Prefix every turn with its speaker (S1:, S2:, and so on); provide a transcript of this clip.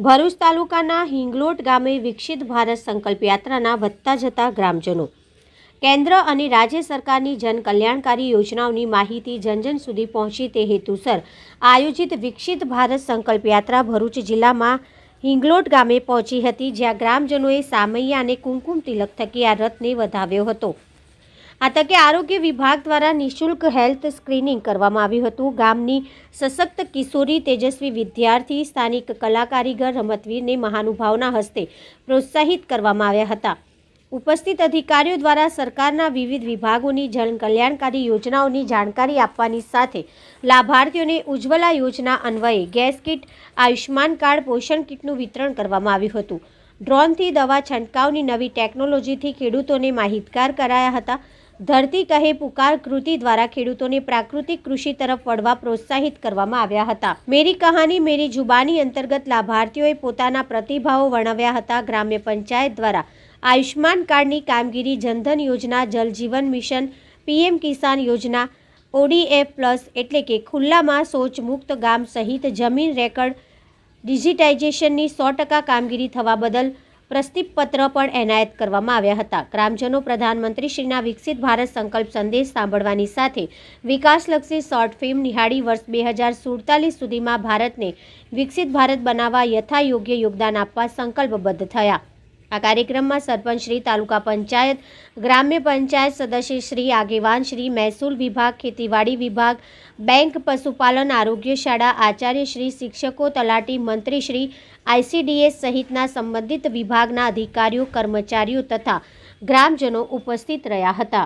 S1: ભરૂચ તાલુકાના હિંગલોટ ગામે વિકસિત ભારત સંકલ્પ યાત્રાના વધતા જતા ગ્રામજનો કેન્દ્ર અને રાજ્ય સરકારની જનકલ્યાણકારી યોજનાઓની માહિતી જન સુધી પહોંચે તે હેતુસર આયોજિત વિકસિત ભારત સંકલ્પ યાત્રા ભરૂચ જિલ્લામાં હિંગલોટ ગામે પહોંચી હતી, જ્યાં ગ્રામજનોએ સામૈયા અને કુમકુમ તિલક થકી આ રથને વધાવ્યો હતો। આ તકે આરોગ્ય વિભાગ દ્વારા નિઃશુલ્ક હેલ્થ સ્ક્રીનિંગ કરવામાં આવ્યું હતું। ગામની સશક્ત કિશોરી, તેજસ્વી વિદ્યાર્થી, સ્થાનિક કલાકારીગર, રમતવીરને મહાનુભાવના હસ્તે પ્રોત્સાહિત કરવામાં આવ્યા હતા। ઉપસ્થિત અધિકારીઓ દ્વારા સરકારના વિવિધ વિભાગોની જનકલ્યાણકારી યોજનાઓની જાણકારી આપવાની સાથે લાભાર્થીઓને ઉજ્જવલા યોજના અન્વયે ગેસ કીટ, આયુષ્માન કાર્ડ, પોષણ કીટનું વિતરણ કરવામાં આવ્યું હતું। ડ્રોનથી દવા છંટકાવની નવી ટેકનોલોજીથી ખેડૂતોને માહિતગાર કરાયા હતા। ધરતી કહે પુકાર કૃતિ દ્વારા ખેડૂતોને પ્રાકૃતિક કૃષિ તરફ વળવા પ્રોત્સાહિત કરવામાં આવ્યા હતા। મેરી કહાની મેરી જુબાની અંતર્ગત લાભાર્થીઓએ પોતાના પ્રતિભાવો વર્ણવ્યા હતા। ગ્રામ્ય પંચાયત દ્વારા આયુષ્માન કાર્ડની કામગીરી, જનધન યોજના, જલ જીવન મિશન, પીએમ કિસાન યોજના, ઓડીએફ પ્લસ એટલે કે ખુલ્લામાં શૌચ મુક્ત ગામ સહિત જમીન રેકર્ડ ડિજિટાઇઝેશનની 100% કામગીરી થવા બદલ પ્રસ્તુતિપત્ર પણ એનાયત કરવામાં આવ્યા હતા। ગ્રામજનો પ્રધાનમંત્રીશ્રીના વિકસિત ભારત સંકલ્પ સંદેશ સાંભળવાની સાથે વિકાસલક્ષી શોર્ટ ફિલ્મ નિહાળી વર્ષ 2047 સુધીમાં ભારતને વિકસિત ભારત બનાવવા યથાયોગ્ય યોગદાન આપવા સંકલ્પબદ્ધ થયા। આ કાર્યક્રમમાં સરપંચ શ્રી, તાલુકા પંચાયત, ગ્રામ્ય પંચાયત સદસ્ય શ્રી, આગેવાન શ્રી, મહેસૂલ વિભાગ, ખેતીવાડી વિભાગ, બેંક, પશુપાલન, આરોગ્ય શાળા, આચાર્ય શ્રી, શિક્ષકો, તલાટી, મંત્રી શ્રી, ICDS સહિતના સંબંધિત વિભાગના અધિકારીઓ, કર્મચારીઓ તથા ગ્રામજનો ઉપસ્થિત રહ્યા હતા।